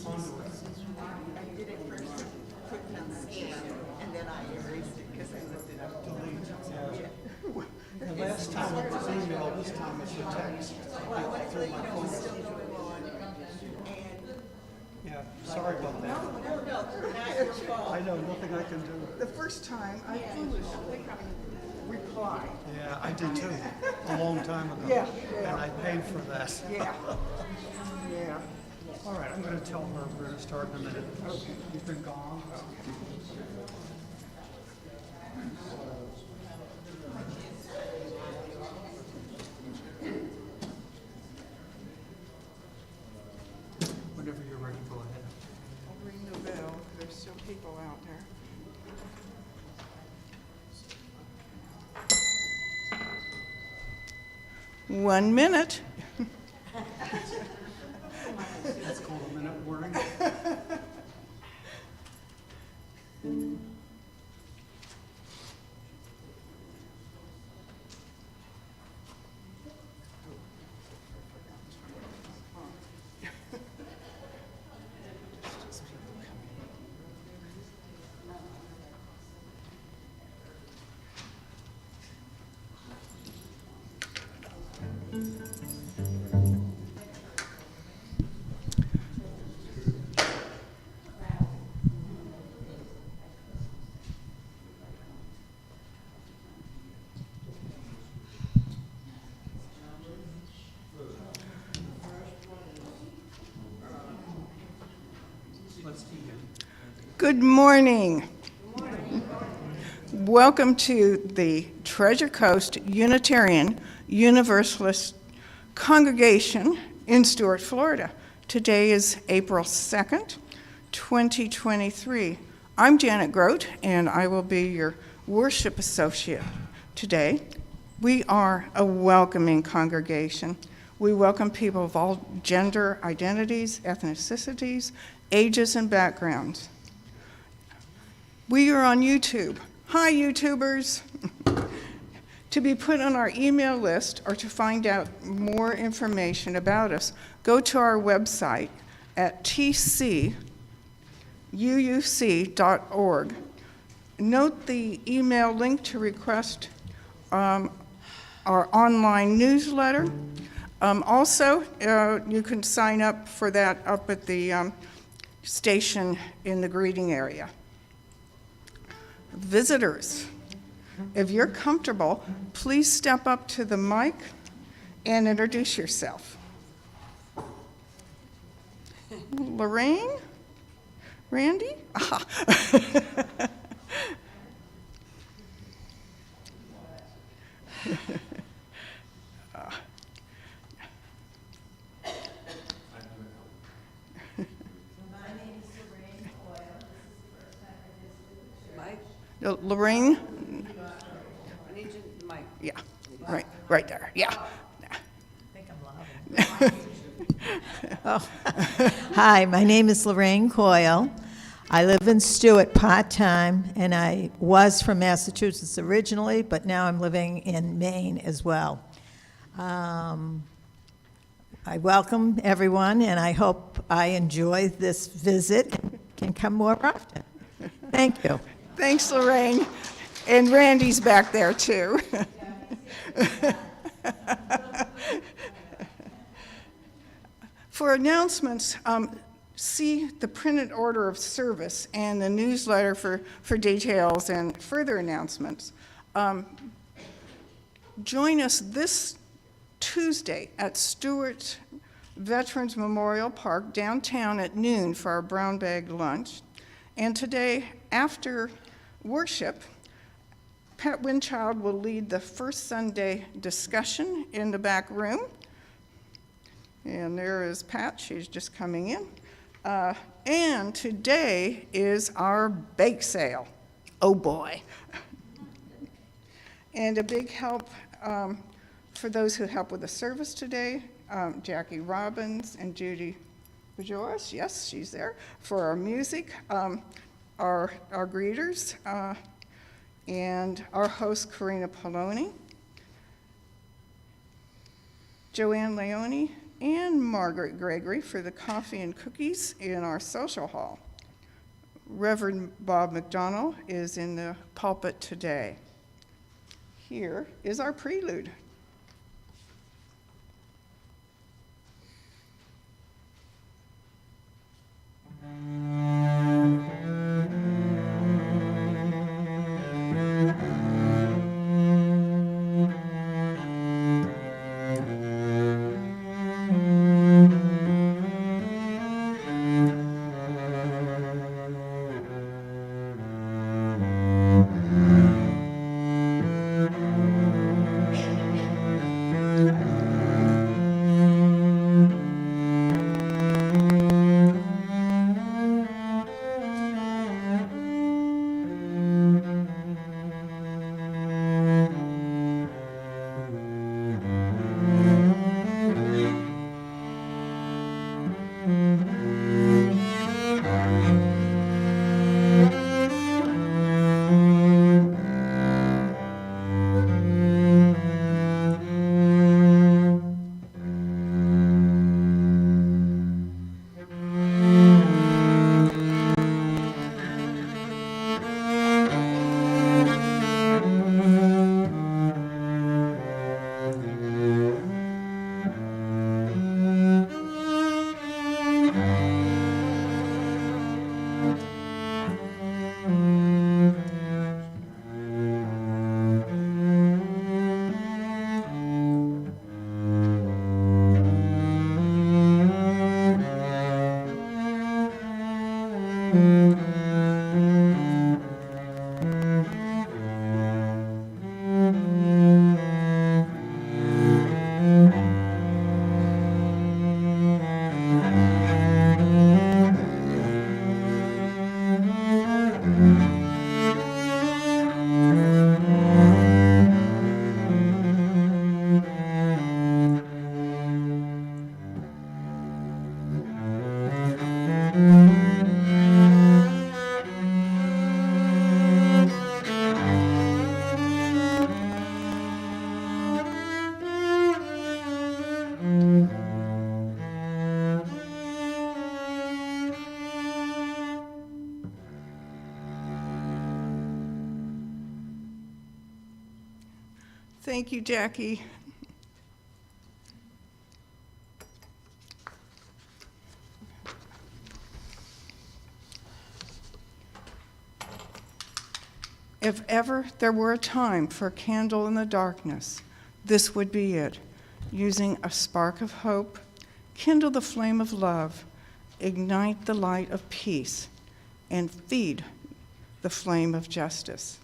I did it first, putting on the scan, and then I erased it because I looked it up. The last time it was email, this time it's a text. Well, let's let you know it's still going on. And Yeah, sorry about that. no, it's not your fault. I know, nothing I can do. The first time, I foolishly replied. Yeah, I did too, a long time ago. Yeah. And I paid for that. Yeah. Yeah. All right, I'm gonna tell her we're gonna start in a minute. Okay. You've been gone. Whenever you're ready, go ahead. I'll ring the bell. There's still people out there. One minute. That's called a minute warning. Let's begin. Good morning. Welcome to the Treasure Coast Unitarian Universalist Congregation in Stuart, Florida. Today is April 2nd, 2023. I'm Janet Grote, and I will be your worship associate today. We are a welcoming congregation. We welcome people of all gender identities, ethnicities, ages, and backgrounds. We are on YouTube. Hi, YouTubers. To be put on our email list or to find out more information about us, go to our website at tcuuc.org. Note the email link to request our online newsletter. Also, you can sign up for that up at the station in the greeting area. Visitors, if you're comfortable, please step up to the mic and introduce yourself. Lorraine? Randy? Aha. Lorraine? I need you, Mike. Yeah, right there, yeah. I think I'm loud. Hi, my name is Lorraine Coyle. I live in Stuart part-time, and I was from Massachusetts originally, but now I'm living in Maine as well. I welcome everyone, and I hope I enjoy this visit and can come more often. Thank you. Thanks, Lorraine. And Randy's back there, too. For announcements, see the printed order of service and the newsletter for details and further announcements. Join us this Tuesday at Stewart Veterans Memorial Park downtown at noon for our brown bag lunch. And today, after worship, Pat Winchild will lead the first Sunday discussion in the back room. And there is Pat, she's just coming in. And today is our bake sale. Oh boy. And a big help for those who help with the service today, Jackie Robbins and Judy Bajoris, yes, she's there, for our music, our greeters, and our host, Karina Poloni, Joanne Leone, and Margaret Gregory for the coffee and cookies in our social hall. Rev Bob MacDonald is in the pulpit today. Here is our prelude. Thank you, Jackie. If ever there were a time for a candle in the darkness, this would be it. Using a spark of hope, kindle the flame of love, ignite the light of peace, and feed the flame of justice.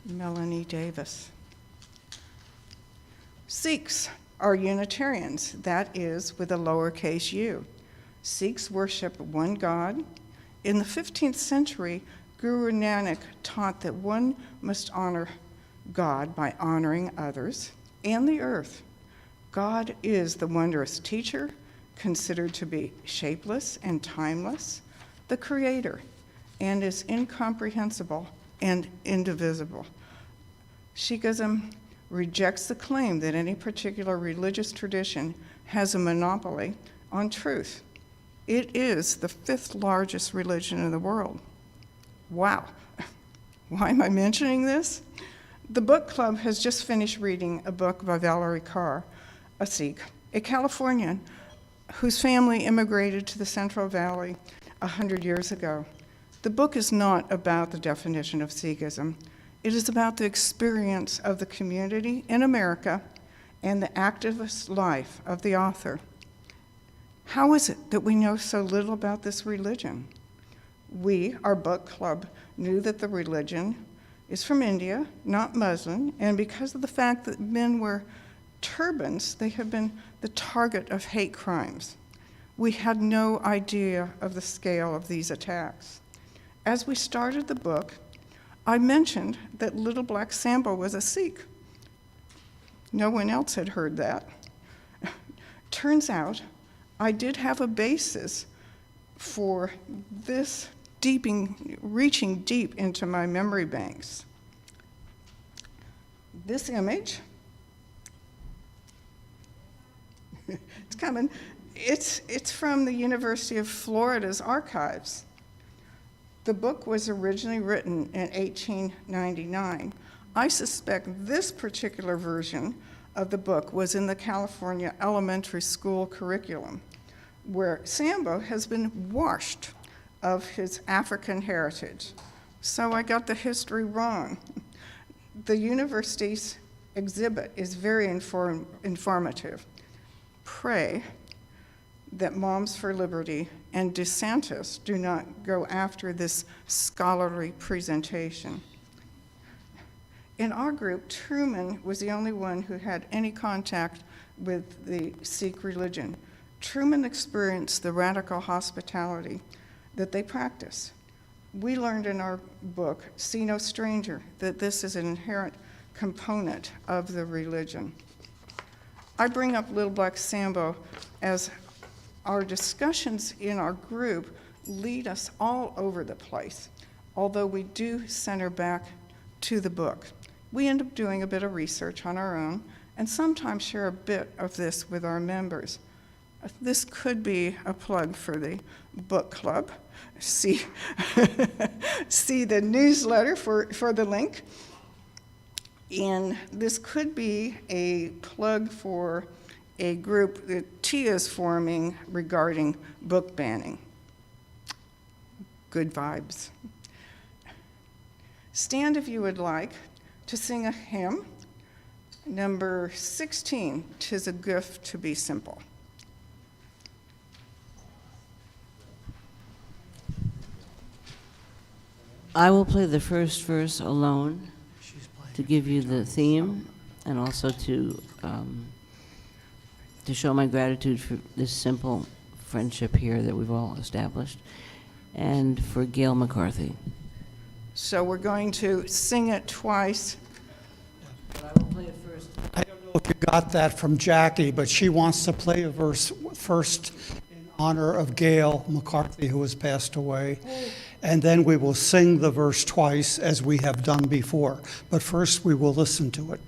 Melanie Davis. Sikhs are Unitarians, that is, with a lowercase u. Sikhs worship one God. In the 15th century, Guru Nanak taught that one must honor God by honoring others and the earth. God is the wondrous teacher, considered to be shapeless and timeless, the creator, and is incomprehensible and indivisible. Sikhism rejects the claim that any particular religious tradition has a monopoly on truth. It is the 5th largest religion in the world. Wow. Why am I mentioning this? The book club has just finished reading a book by Valerie Carr, a Sikh, a Californian whose family immigrated to the Central Valley 100 years ago. The book is not about the definition of Sikhism. It is about the experience of the community in America and the activist life of the author. How is it that we know so little about this religion? We, our book club, knew that the religion is from India, not Muslim, and because of the fact that men wear turbans, they have been the target of hate crimes. We had no idea of the scale of these attacks. As we started the book, I mentioned that Little Black Sambo was a Sikh. No one else had heard that. Turns out, I did have a basis for this reaching deep into my memory banks. This image It's coming. It's from the University of Florida's archives. The book was originally written in 1899. I suspect this particular version of the book was in the California elementary school curriculum, where Sambo has been washed of his African heritage. So I got the history wrong. The university's exhibit is very informative. Pray that Moms for Liberty and DeSantis do not go after this scholarly presentation. In our group, Truman was the only one who had any contact with the Sikh religion. Truman experienced the radical hospitality that they practice. We learned in our book, See No Stranger, that this is an inherent component of the religion. I bring up Little Black Sambo as our discussions in our group lead us all over the place, although we do center back to the book. We end up doing a bit of research on our own and sometimes share a bit of this with our members. This could be a plug for the book club. See the newsletter for the link. And this could be a plug for a group that Tia is forming regarding book banning. Good vibes. Stand if you would like to sing a hymn, number 16, "'Tis a Gift to Be Simple." I will play the first verse alone to give you the theme and also to show my gratitude for this simple friendship here that we've all established, and for Gail McCarthy. So we're going to sing it twice. But I will play it first. I don't know if you got that from Jackie, but she wants to play a verse first in honor of Gail McCarthy, who has passed away. And then we will sing the verse twice, as we have done before. But first, we will listen to it.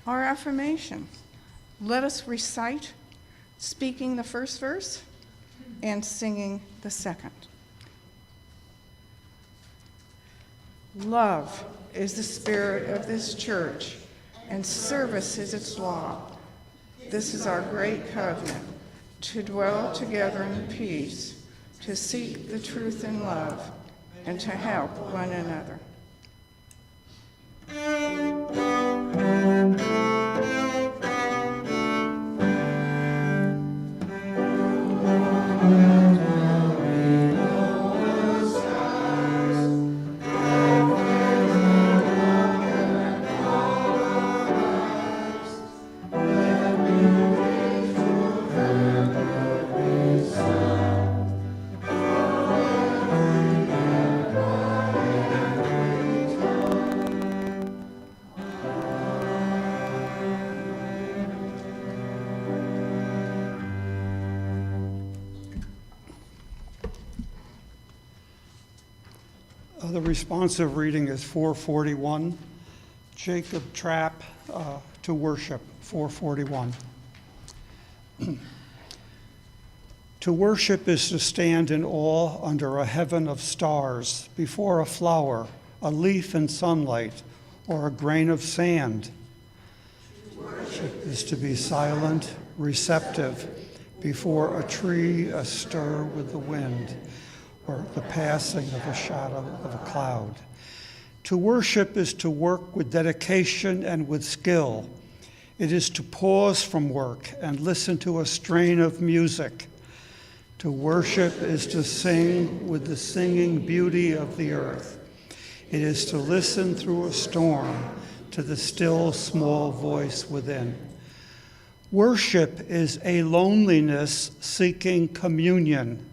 Our affirmation. Let us recite, speaking the first verse and singing the second. Love is the spirit of this church, and service is its law. This is our great covenant, to dwell together in peace, to seek the truth in love, and to help one another. The responsive reading is 441. Jacob Trapp to worship, 441. To worship is to stand in awe under a heaven of stars, before a flower, a leaf in sunlight, or a grain of sand. Worship is to be silent, receptive, before a tree astir with the wind, or the passing of a shadow of a cloud. To worship is to work with dedication and with skill. It is to pause from work and listen to a strain of music. To worship is to sing with the singing beauty of the earth. It is to listen through a storm to the still small voice within. Worship is a loneliness seeking communion.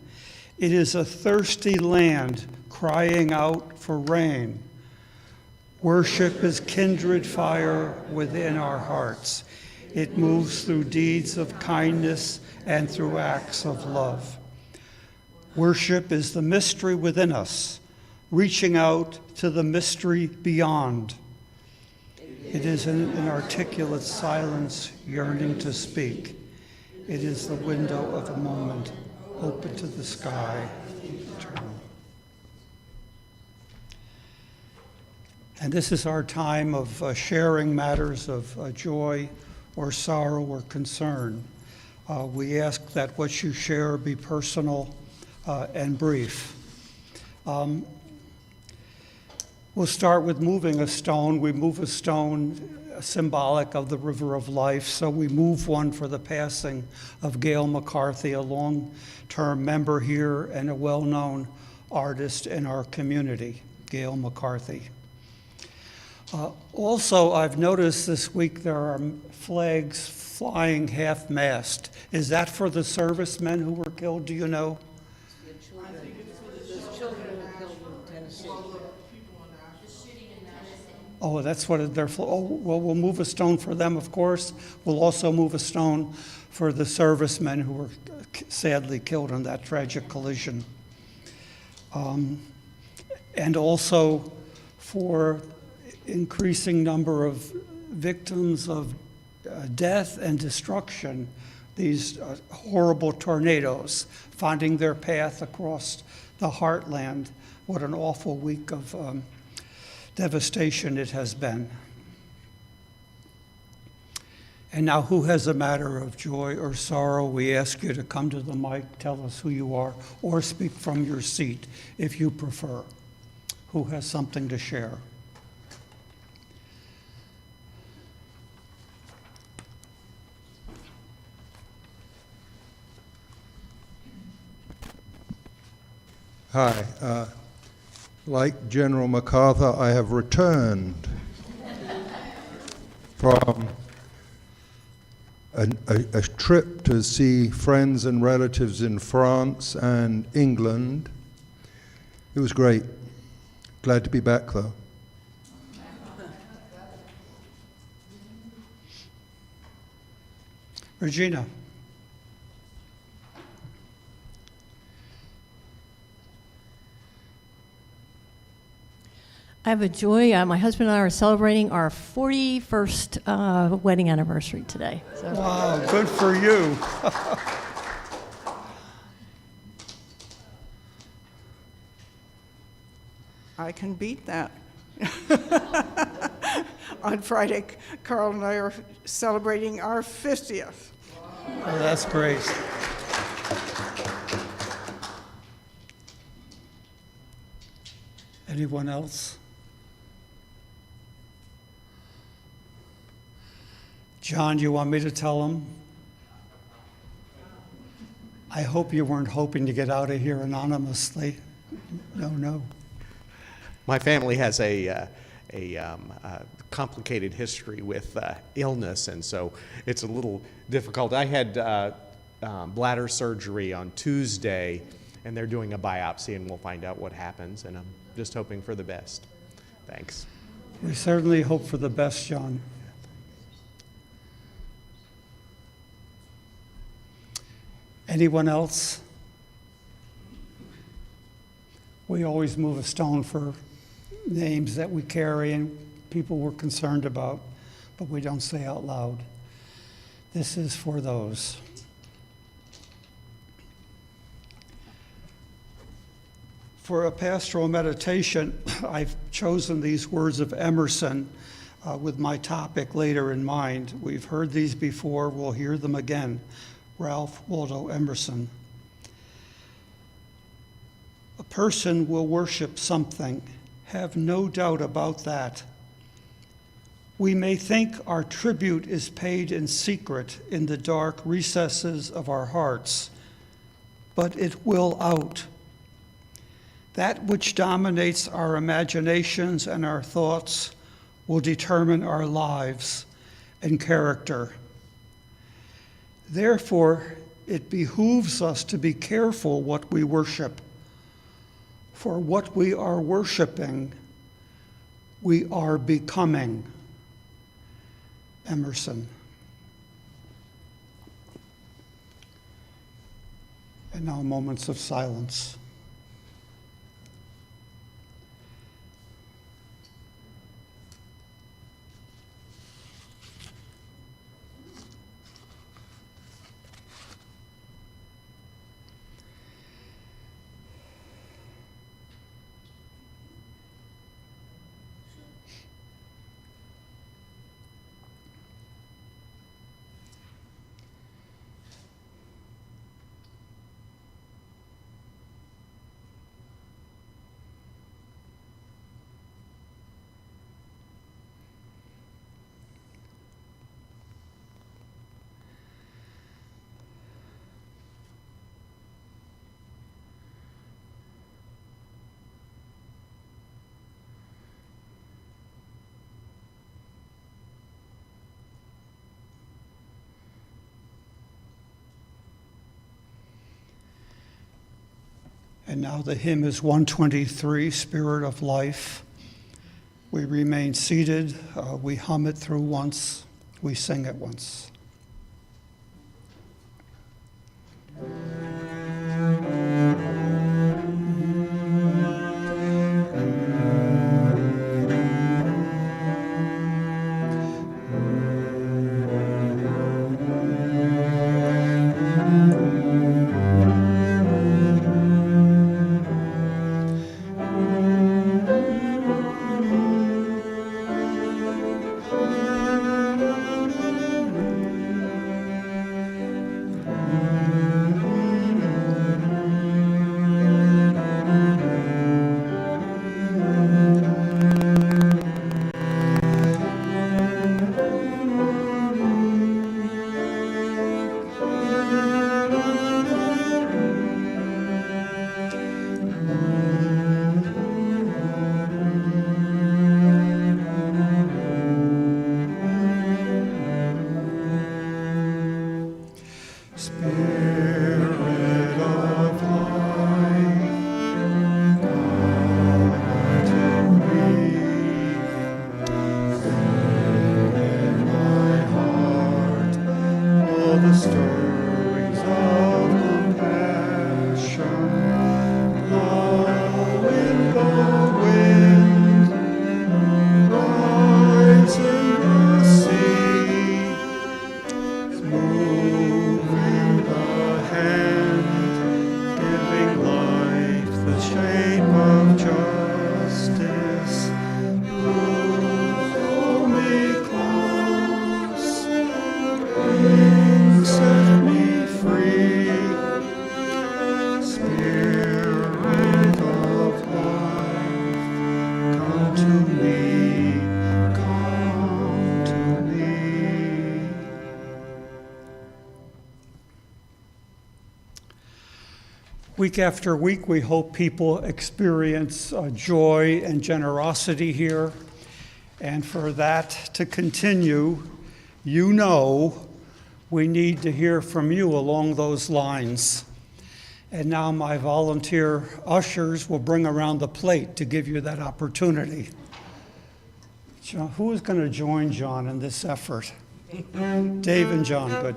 It is a thirsty land crying out for rain. Worship is kindred fire within our hearts. It moves through deeds of kindness and through acts of love. Worship is the mystery within us, reaching out to the mystery beyond. It is an inarticulate silence yearning to speak. It is the window of a moment open to the sky, eternal. And this is our time of sharing matters of joy or sorrow or concern. We ask that what you share be personal and brief. We'll start with moving a stone. We move a stone symbolic of the river of life, so we move one for the passing of Gail McCarthy, a long-term member here and a well-known artist in our community, Gail McCarthy. Also, I've noticed this week there are flags flying half-mast. Is that for the servicemen who were killed, do you know? Oh, that's what they're, oh, well, we'll move a stone for them, of course. We'll also move a stone for the servicemen who were sadly killed in that tragic collision. And also for increasing number of victims of death and destruction, these horrible tornadoes finding their path across the heartland. What an awful week of devastation it has been. And now, who has a matter of joy or sorrow? We ask you to come to the mic, tell us who you are, or speak from your seat if you prefer. Who has something to share? Hi. Like General MacArthur, I have returned from a trip to see friends and relatives in France and England. It was great. Glad to be back, though. Regina. I have a joy. My husband and I are celebrating our 41st wedding anniversary today. So. Wow, good for you. I can beat that. On Friday, Carl and I are celebrating our 50th. Oh, that's great. Anyone else? John, you want me to tell them? I hope you weren't hoping to get out of here anonymously. No. My family has a complicated history with illness, and so it's a little difficult. I had bladder surgery on Tuesday, and they're doing a biopsy, and we'll find out what happens, and I'm just hoping for the best. Thanks. We certainly hope for the best, John. Anyone else? We always move a stone for names that we carry and people we're concerned about, but we don't say out loud. This is for those. For a pastoral meditation, I've chosen these words of Emerson with my topic later in mind. We've heard these before, we'll hear them again. Ralph Waldo Emerson. A person will worship something, have no doubt about that. We may think our tribute is paid in secret in the dark recesses of our hearts, but it will out. That which dominates our imaginations and our thoughts will determine our lives and character. Therefore, it behooves us to be careful what we worship. For what we are worshiping, we are becoming. Emerson. And now moments of silence. And now the hymn is 123, Spirit of Life. We remain seated, we hum it through once, we sing it once. Week after week, we hope people experience joy and generosity here. And for that to continue, you know we need to hear from you along those lines. And now my volunteer ushers will bring around the plate to give you that opportunity. John, who is going to join John in this effort? Dave and John, good.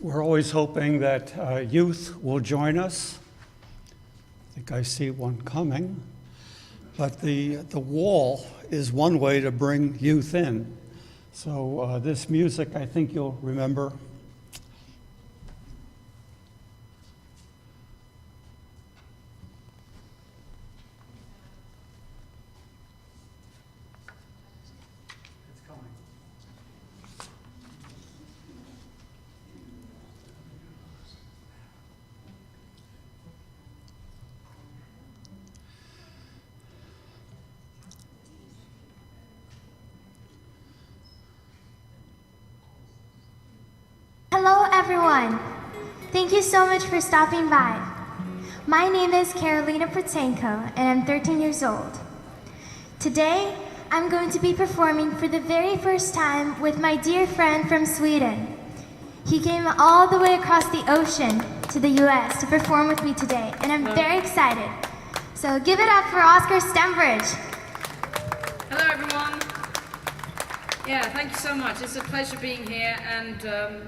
We're always hoping that youth will join us. I think I see one coming. But the wall is one way to bring youth in. So this music, I think you'll remember. It's coming. Hello everyone. Thank you so much for stopping by. My name is Carolina Protenko and I'm 13 years old. Today, I'm going to be performing for the very first time with my dear friend from Sweden. He came all the way across the ocean to the US to perform with me today, and I'm very excited. So give it up for Oscar Stembridge. Hello everyone. Yeah, thank you so much. It's a pleasure being here, and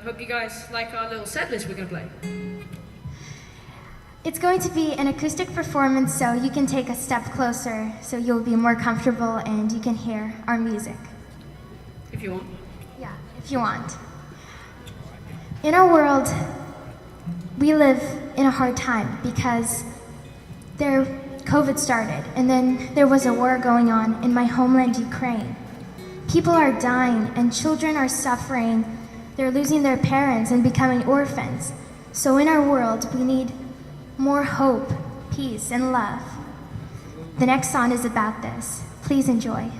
hope you guys like our little set list we're going to play. It's going to be an acoustic performance, so you can take a step closer so you'll be more comfortable and you can hear our music. If you want. Yeah, if you want. In our world, we live in a hard time because COVID started, and then there was a war going on in my homeland, Ukraine. People are dying and children are suffering. They're losing their parents and becoming orphans. So in our world, we need more hope, peace, and love. The next song is about this. Please enjoy.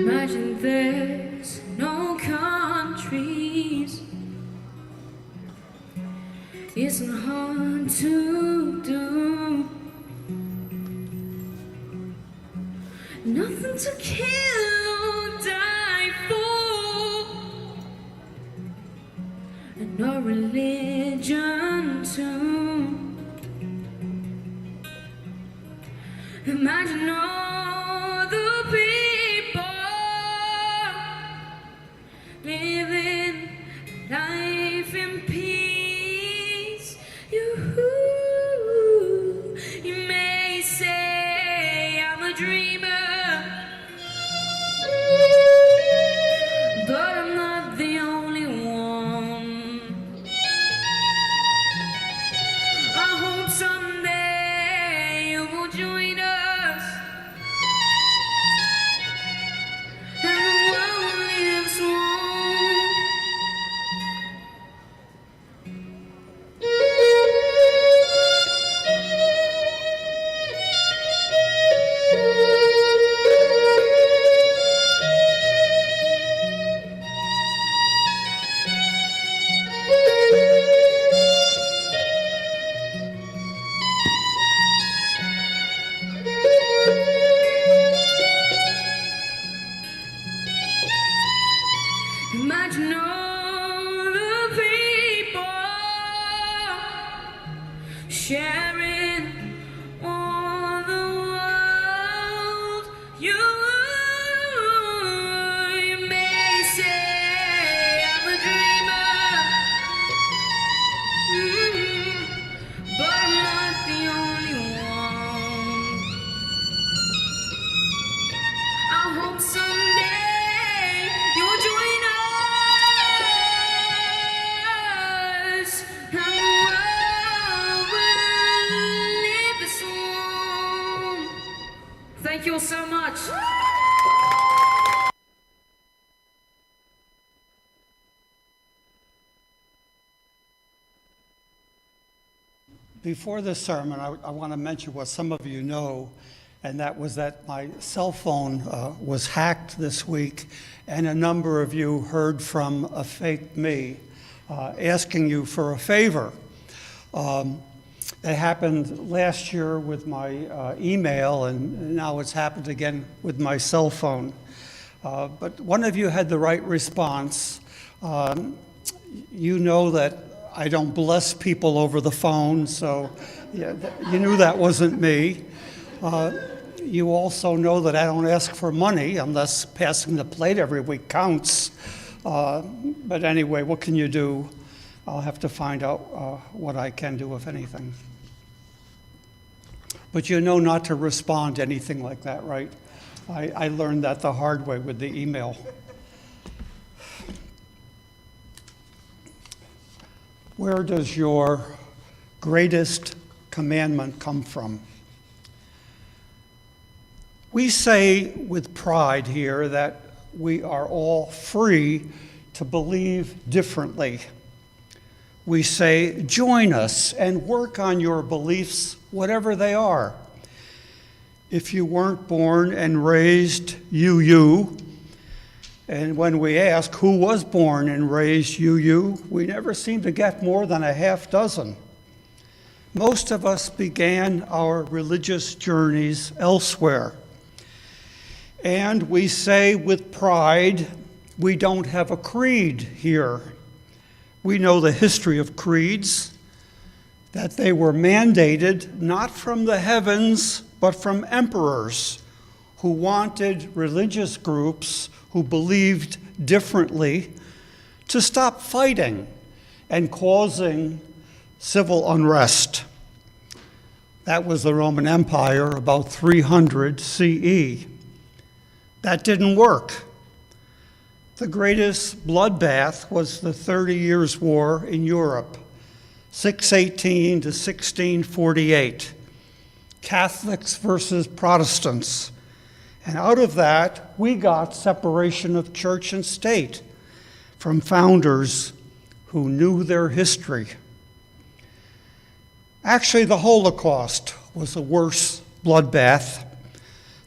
Imagine there's no countries. Isn't hard to do. Nothing to kill or die for, and no religion too. Imagine all the people sharing all the world. You may say I'm a dreamer, but I'm not the only one. I hope someday you'll join us, and the world will leave this alone. Thank you all so much. Before this sermon, I want to mention what some of you know, and that was that my cell phone was hacked this week, and a number of you heard from a fake me asking you for a favor. It happened last year with my email, and now it's happened again with my cell phone. But one of you had the right response. You know that I don't bless people over the phone, so yeah, you knew that wasn't me. You also know that I don't ask for money unless passing the plate every week counts. But anyway, what can you do? I'll have to find out what I can do, if anything. But you know not to respond to anything like that, right? I learned that the hard way with the email. Where does your greatest commandment come from? We say with pride here that we are all free to believe differently. We say, join us and work on your beliefs, whatever they are. If you weren't born and raised you, and when we ask who was born and raised you, we never seem to get more than a half dozen. Most of us began our religious journeys elsewhere. And we say with pride, we don't have a creed here. We know the history of creeds, that they were mandated not from the heavens, but from emperors who wanted religious groups who believed differently to stop fighting and causing civil unrest. That was the Roman Empire about 300 CE. That didn't work. The greatest bloodbath was the 30 Years' War in Europe, 618 to 1648. Catholics versus Protestants. And out of that, we got separation of church and state from founders who knew their history. Actually, the Holocaust was a worse bloodbath,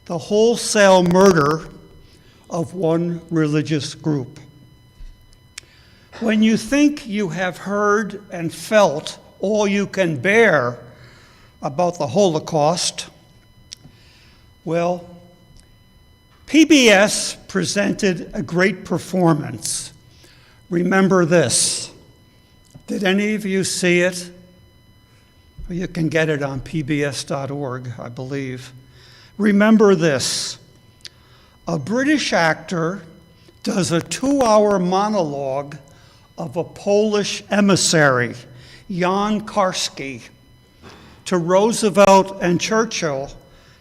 the wholesale murder of one religious group. When you think you have heard and felt all you can bear about the Holocaust, well, PBS presented a great performance. Remember this. Did any of you see it? Well, you can get it on pbs.org, I believe. Remember this. A British actor does a 2-hour monologue of a Polish emissary, Jan Karski, to Roosevelt and Churchill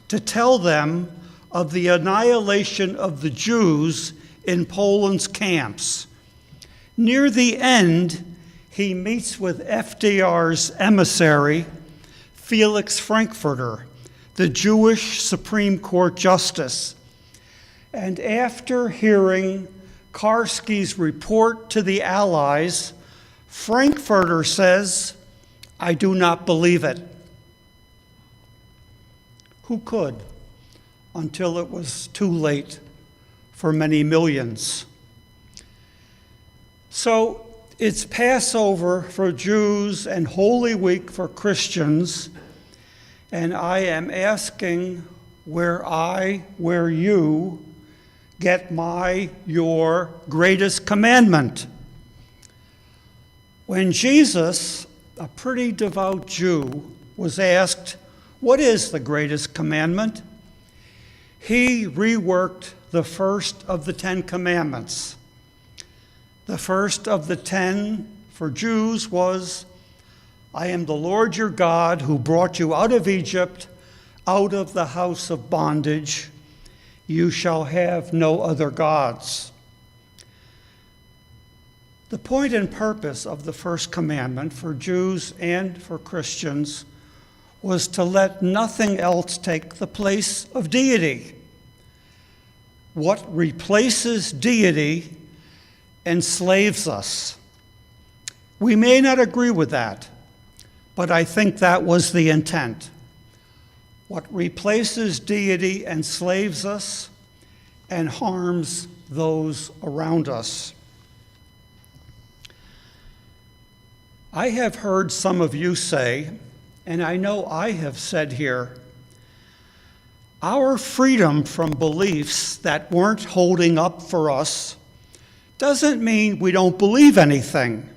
to tell them of the annihilation of the Jews in Poland's camps. Near the end, he meets with FDR's emissary, Felix Frankfurter, the Jewish Supreme Court justice. And after hearing Karski's report to the Allies, Frankfurter says, "I do not believe it." Who could? Until it was too late for many millions. So it's Passover for Jews and Holy Week for Christians, and I am asking where you get your greatest commandment. When Jesus, a pretty devout Jew, was asked, "What is the greatest commandment?" He reworked the first of the 10 commandments. The first of the 10 for Jews was, "I am the Lord your God who brought you out of Egypt, out of the house of bondage. You shall have no other gods." The point and purpose of the first commandment for Jews and for Christians was to let nothing else take the place of deity. What replaces deity enslaves us. We may not agree with that, but I think that was the intent. What replaces deity enslaves us and harms those around us. I have heard some of you say, and I know I have said here, our freedom from beliefs that weren't holding up for us doesn't mean we don't believe anything.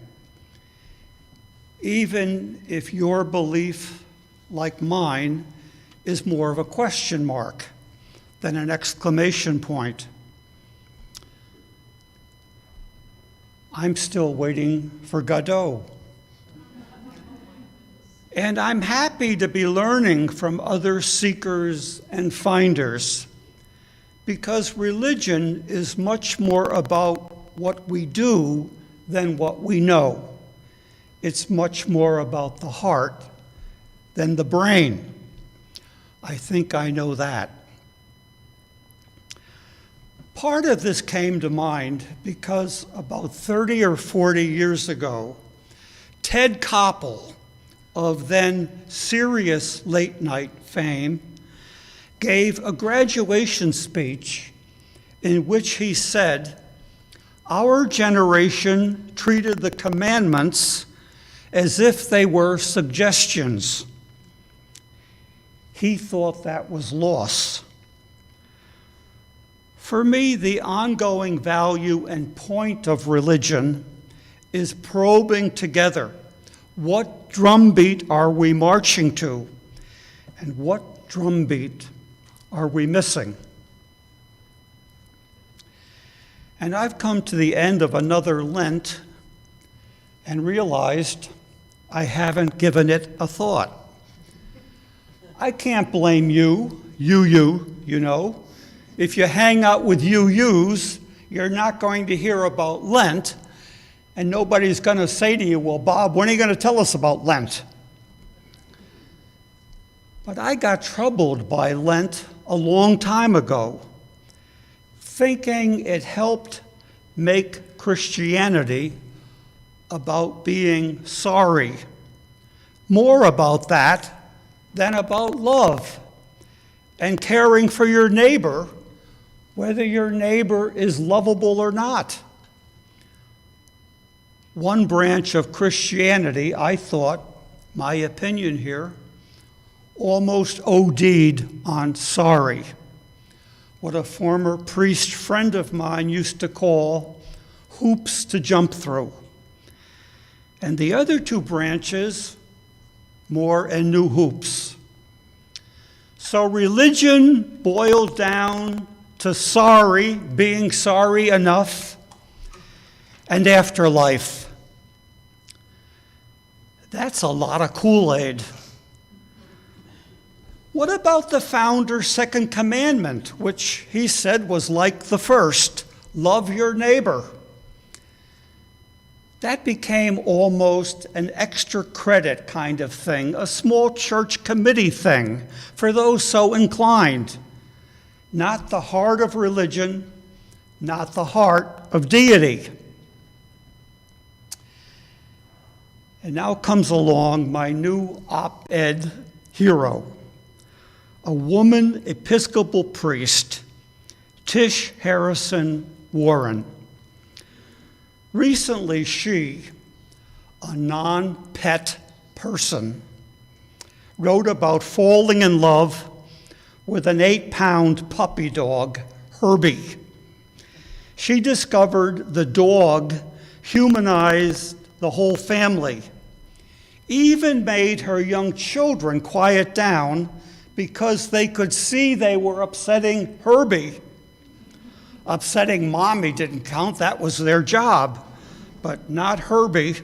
Even if your belief, like mine, is more of a question mark than an exclamation point. I'm still waiting for Godot. And I'm happy to be learning from other seekers and finders, because religion is much more about what we do than what we know. It's much more about the heart than the brain. I think I know that. Part of this came to mind because about 30 or 40 years ago, Ted Koppel, of then Sirius late night fame, gave a graduation speech in which he said, "Our generation treated the commandments as if they were suggestions." He thought that was loss. For me, the ongoing value and point of religion is probing together what drumbeat are we marching to, and what drumbeat are we missing? And I've come to the end of another Lent and realized I haven't given it a thought. I can't blame you know. If you hang out with you-yous, you're not going to hear about Lent, and nobody's going to say to you, "Well, Bob, when are you going to tell us about Lent?" But I got troubled by Lent a long time ago, thinking it helped make Christianity about being sorry, more about that than about love and caring for your neighbor, whether your neighbor is lovable or not. One branch of Christianity, I thought, my opinion here, almost OD'd on sorry, what a former priest friend of mine used to call hoops to jump through. And the other two branches, more and new hoops. So religion boiled down to sorry, being sorry enough, and afterlife. That's a lot of Kool-Aid. What about the founder's second commandment, which he said was like the first, love your neighbor? That became almost an extra credit kind of thing, a small church committee thing for those so inclined. Not the heart of religion, not the heart of deity. And now comes along my new op-ed hero, a woman Episcopal priest, Tish Harrison Warren. Recently, she, a non-pet person, wrote about falling in love with an 8-pound puppy dog, Herbie. She discovered the dog humanized the whole family, even made her young children quiet down because they could see they were upsetting Herbie. Upsetting Mommy didn't count, that was their job, but not Herbie.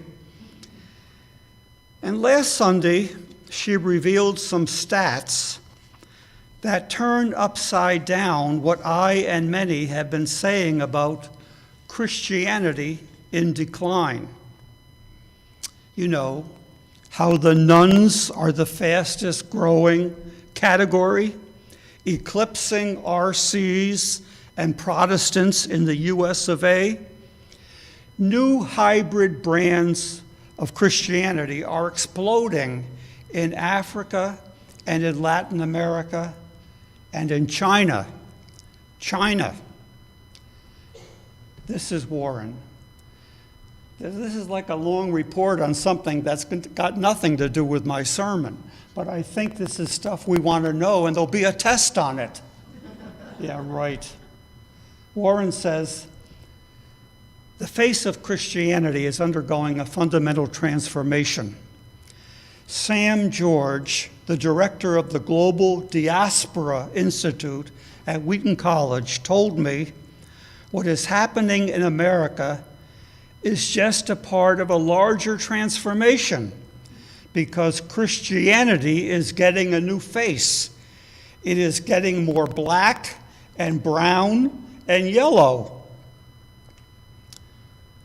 And last Sunday, she revealed some stats that turned upside down what I and many have been saying about Christianity in decline. You know, how the nuns are the fastest growing category, eclipsing RCs and Protestants in the US of A. New hybrid brands of Christianity are exploding in Africa and in Latin America and in China. China. This is Warren. This is like a long report on something that's got nothing to do with my sermon, but I think this is stuff we want to know, and there'll be a test on it. Yeah, right. Warren says, the face of Christianity is undergoing a fundamental transformation. Sam George, the director of the Global Diaspora Institute at Wheaton College, told me what is happening in America is just a part of a larger transformation because Christianity is getting a new face. It is getting more black and brown and yellow.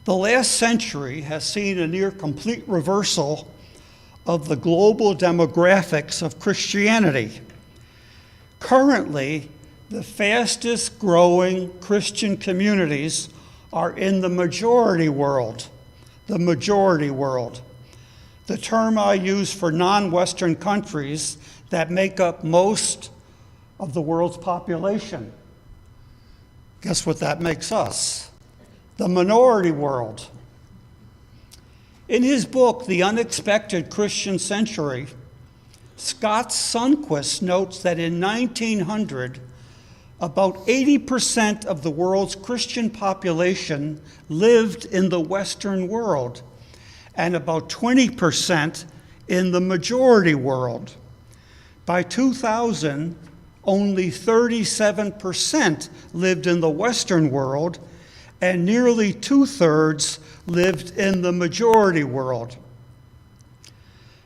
The last century has seen a near complete reversal of the global demographics of Christianity. Currently, the fastest growing Christian communities are in the majority world. The majority world. The term I use for non-Western countries that make up most of the world's population. Guess what that makes us? The minority world. In his book, The Unexpected Christian Century, Scott Sundquist notes that in 1900, about 80% of the world's Christian population lived in the Western world, and about 20% in the majority world. By 2000, only 37% lived in the Western world, and nearly 2/3 lived in the majority world.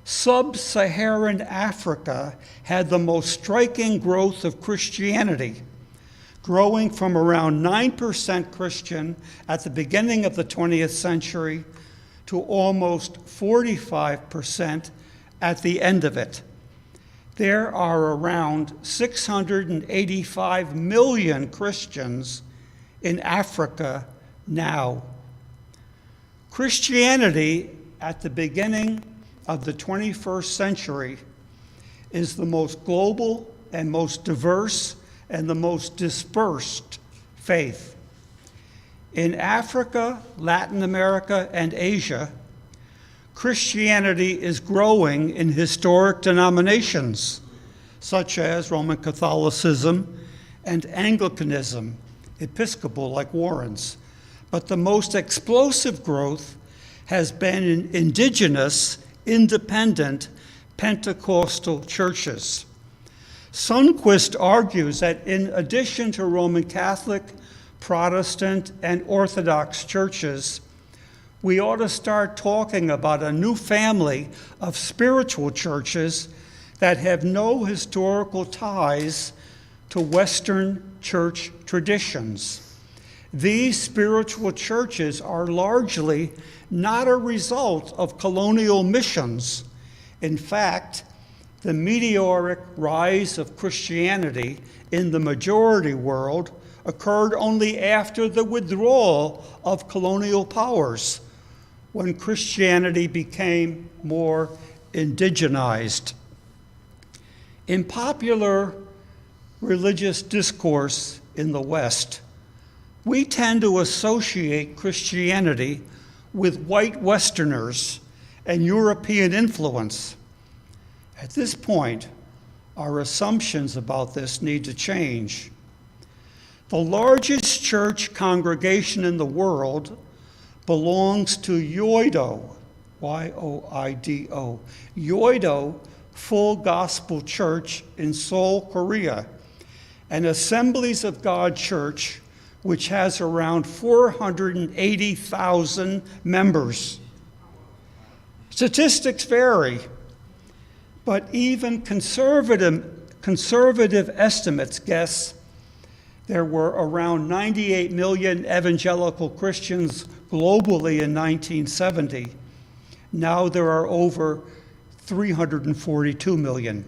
Sub-Saharan Africa had the most striking growth of Christianity, growing from around 9% Christian at the beginning of the 20th century to almost 45% at the end of it. There are around 685 million Christians in Africa now. Christianity at the beginning of the 21st century is the most global and most diverse and the most dispersed faith. In Africa, Latin America, and Asia, Christianity is growing in historic denominations, such as Roman Catholicism and Anglicanism, Episcopal like Warren's. But the most explosive growth has been in indigenous, independent, Pentecostal churches. Sundquist argues that in addition to Roman Catholic, Protestant, and Orthodox churches, we ought to start talking about a new family of spiritual churches that have no historical ties to Western church traditions. These spiritual churches are largely not a result of colonial missions. In fact, the meteoric rise of Christianity in the majority world occurred only after the withdrawal of colonial powers, when Christianity became more indigenized. In popular religious discourse in the West, we tend to associate Christianity with white Westerners and European influence. At this point, our assumptions about this need to change. The largest church congregation in the world belongs to Yoido, Yoido, Yoido Full Gospel Church in Seoul, Korea, an Assemblies of God church which has around 480,000 members. Statistics vary, but even conservative estimates guess there were around 98 million evangelical Christians globally in 1970. Now there are over 342 million.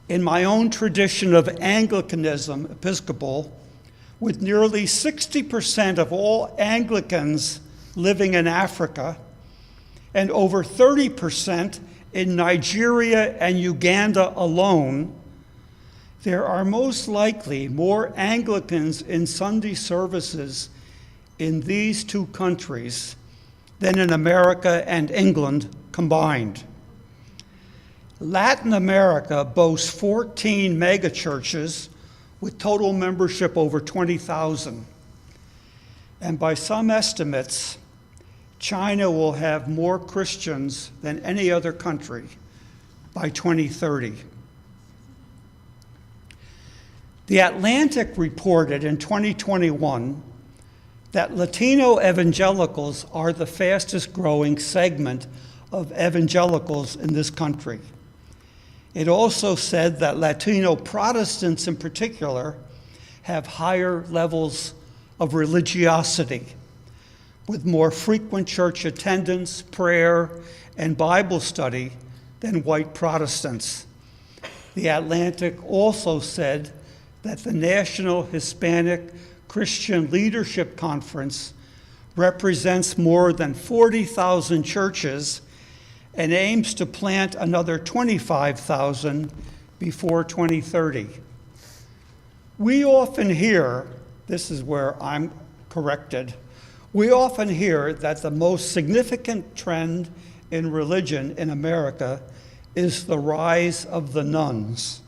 In my own tradition of Anglicanism, Episcopal, with nearly 60% of all Anglicans living in Africa and over 30% in Nigeria and Uganda alone, there are most likely more Anglicans in Sunday services in these two countries than in America and England combined. Latin America boasts 14 megachurches with total membership over 20,000. And by some estimates, China will have more Christians than any other country by 2030. The Atlantic reported in 2021 that Latino evangelicals are the fastest growing segment of evangelicals in this country. It also said that Latino Protestants in particular have higher levels of religiosity, with more frequent church attendance, prayer, and Bible study than white Protestants. The Atlantic also said that the National Hispanic Christian Leadership Conference represents more than 40,000 churches and aims to plant another 25,000 before 2030. We often hear, this is where I'm corrected, we often hear that the most significant trend in religion in America is the rise of the nuns,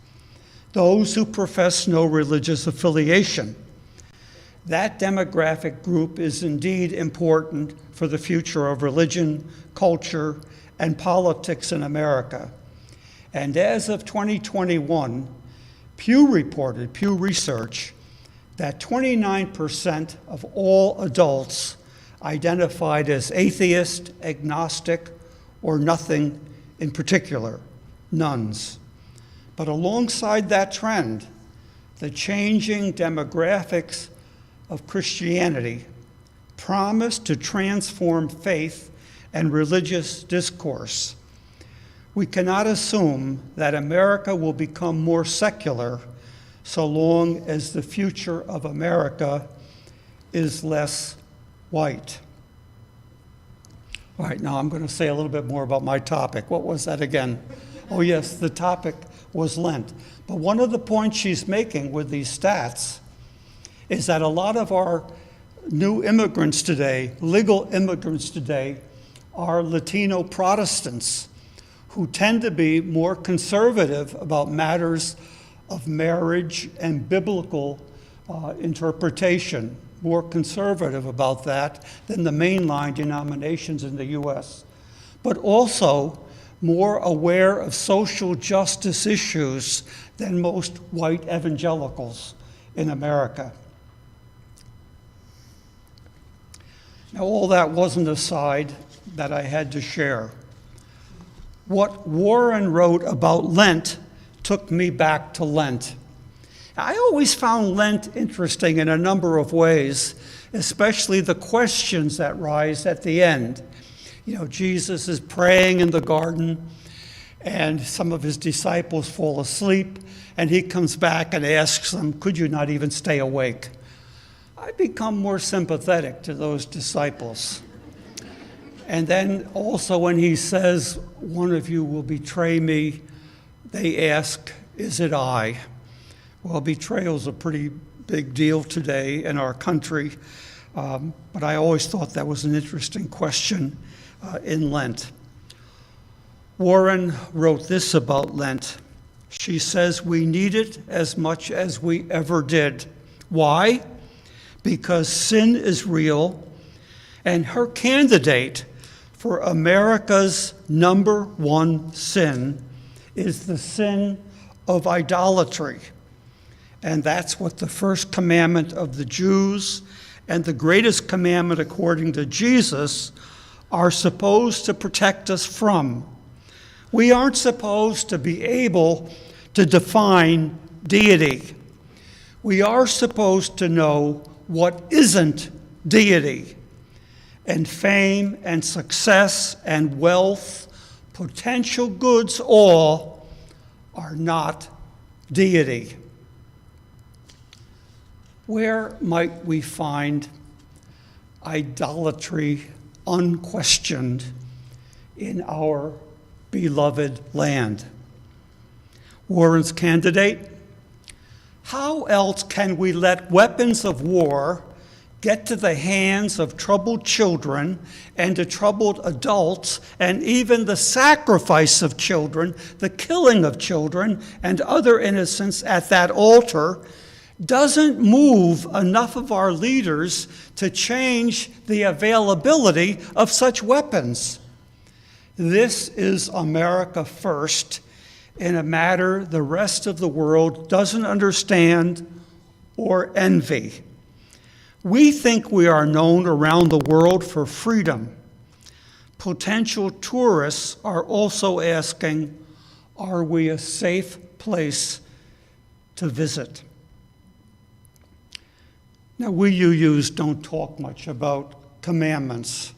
those who profess no religious affiliation. That demographic group is indeed important for the future of religion, culture, and politics in America. And as of 2021, Pew Research, that 29% of all adults identified as atheist, agnostic, or nothing in particular, nuns. But alongside that trend, the changing demographics of Christianity promise to transform faith and religious discourse. We cannot assume that America will become more secular so long as the future of America is less white. All right, now I'm going to say a little bit more about my topic. What was that again? Oh yes, the topic was Lent. But one of the points she's making with these stats is that a lot of our new immigrants today, legal immigrants today, are Latino Protestants who tend to be more conservative about matters of marriage and biblical interpretation, more conservative about that than the mainline denominations in the U.S., but also more aware of social justice issues than most white evangelicals in America. Now, all that was an aside that I had to share. What Warren wrote about Lent took me back to Lent. I always found Lent interesting in a number of ways, especially the questions that rise at the end. You know, Jesus is praying in the garden, and some of his disciples fall asleep, and he comes back and asks them, "Could you not even stay awake?" I become more sympathetic to those disciples. And then also when he says, "One of you will betray me," they ask, "Is it I?" Well, betrayal is a pretty big deal today in our country, but I always thought that was an interesting question in Lent. Warren wrote this about Lent. She says, "We need it as much as we ever did." Why? Because sin is real, and her candidate For America's number one sin is the sin of idolatry. And that's what the first commandment of the Jews and the greatest commandment according to Jesus are supposed to protect us from. We aren't supposed to be able to define deity. We are supposed to know what isn't deity. And fame and success and wealth, potential goods, all are not deity. Where might we find idolatry unquestioned in our beloved land? Warren's candidate: how else can we let weapons of war get to the hands of troubled children and to troubled adults, and even the sacrifice of children, the killing of children and other innocents at that altar, doesn't move enough of our leaders to change the availability of such weapons? This is America first, in a matter the rest of the world doesn't understand or envy. We think we are known around the world for freedom. Potential tourists are also asking, are we a safe place to visit? Now, we UUs don't talk much about commandments,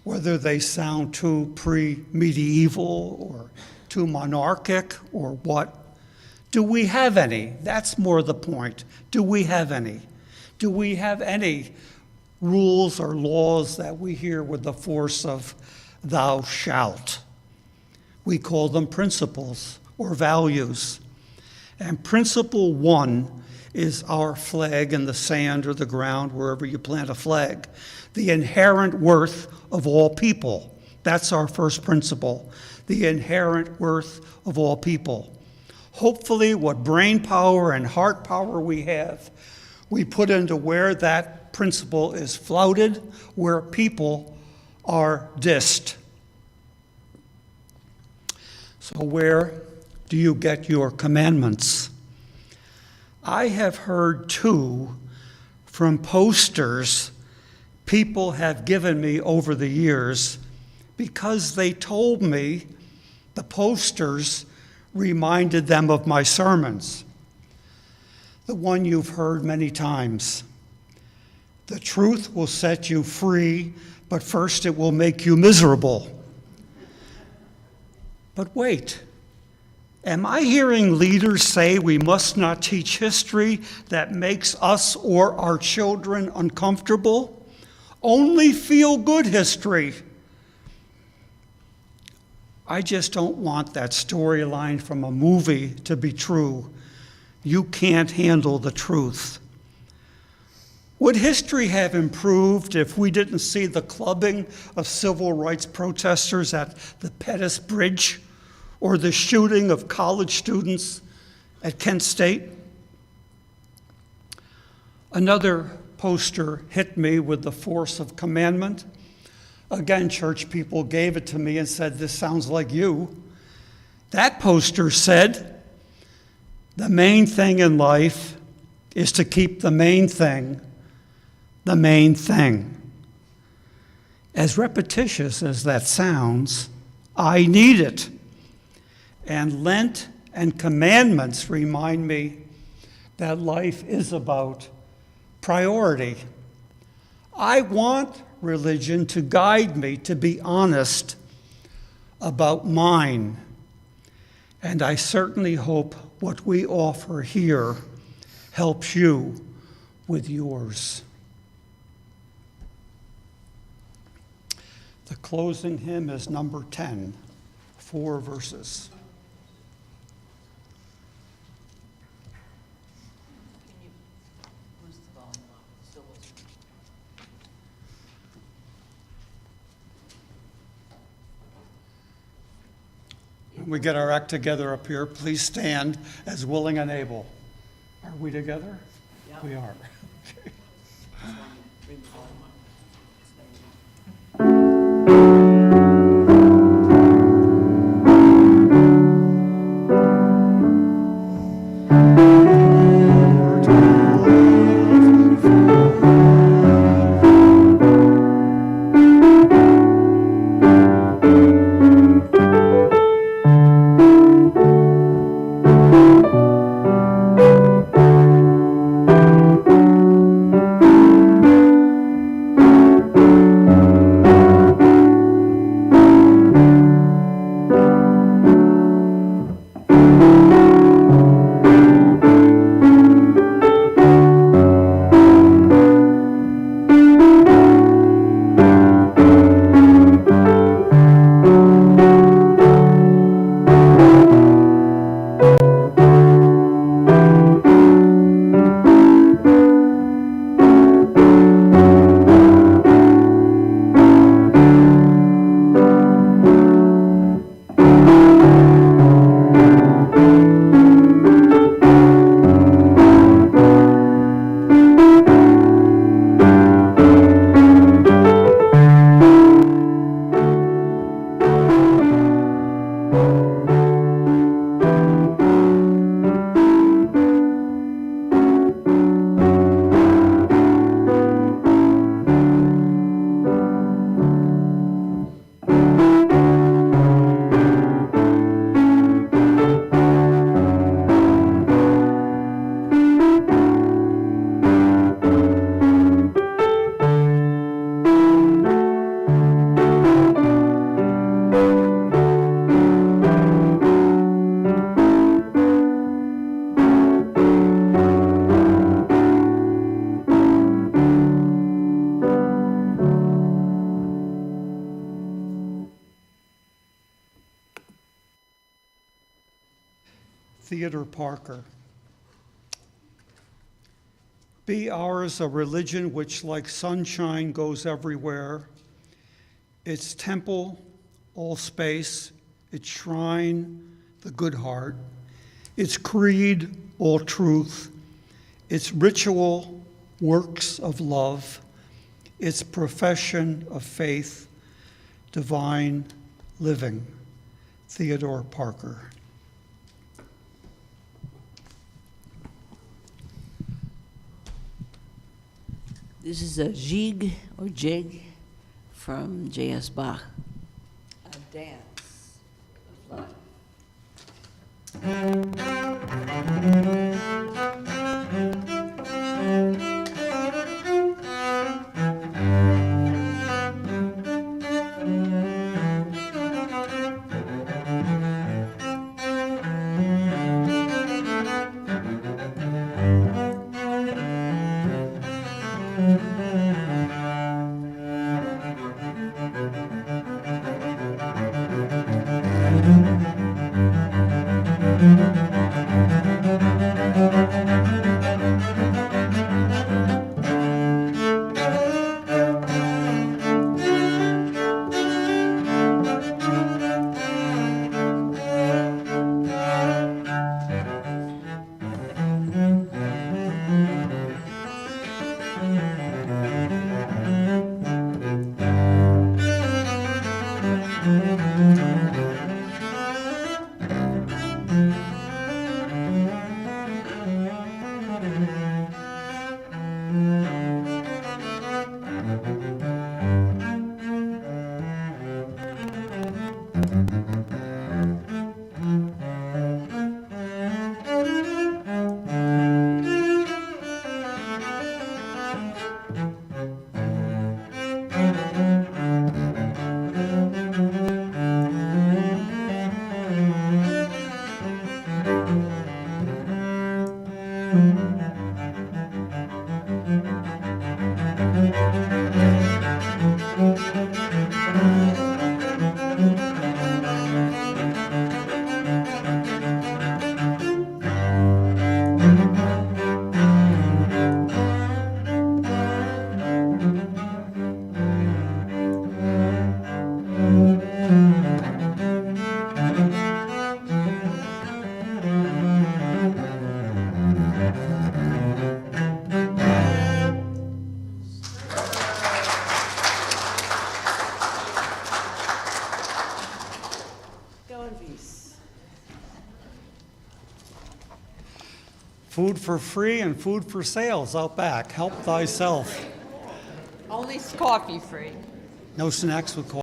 whether they sound too pre-medieval or too monarchic or what. Do we have any? That's more the point. Do we have any? Do we have any rules or laws that we hear with the force of thou shalt? We call them principles or values. And principle one is our flag in the sand or the ground, wherever you plant a flag. The inherent worth of all people. That's our first principle. The inherent worth of all people. Hopefully, what brain power and heart power we have, we put into where that principle is flouted, where people are dissed. So where do you get your commandments? I have heard two from posters people have given me over the years because they told me the posters reminded them of my sermons. The one you've heard many times. The truth will set you free, but first it will make you miserable. But wait, am I hearing leaders say we must not teach history that makes us or our children uncomfortable? Only feel-good history. I just don't want that storyline from a movie to be true. You can't handle the truth. Would history have improved if we didn't see the clubbing of civil rights protesters at the Pettus Bridge or the shooting of college students at Kent State? Another poster hit me with the force of commandment. Again, church people gave it to me and said, "This sounds like you." That poster said, the main thing in life is to keep the main thing the main thing. As repetitious as that sounds, I need it. And Lent and commandments remind me that life is about priority. I want religion to guide me to be honest about mine. And I certainly hope what we offer here helps you with yours. The closing hymn is number 10, 4 verses. When we get our act together up here, please stand as willing and able. Are we together? Yeah. We are. Okay. Theodore Parker. Be ours a religion which, like sunshine, goes everywhere. Its temple, all space, its shrine, the good heart, its creed, all truth, its ritual, works of love, its profession of faith, divine living. Theodore Parker. This is a jig or jig from J.S. Bach, a dance of love. Food for free and food for sales out back. Help thyself. Only coffee free. No snacks with coffee.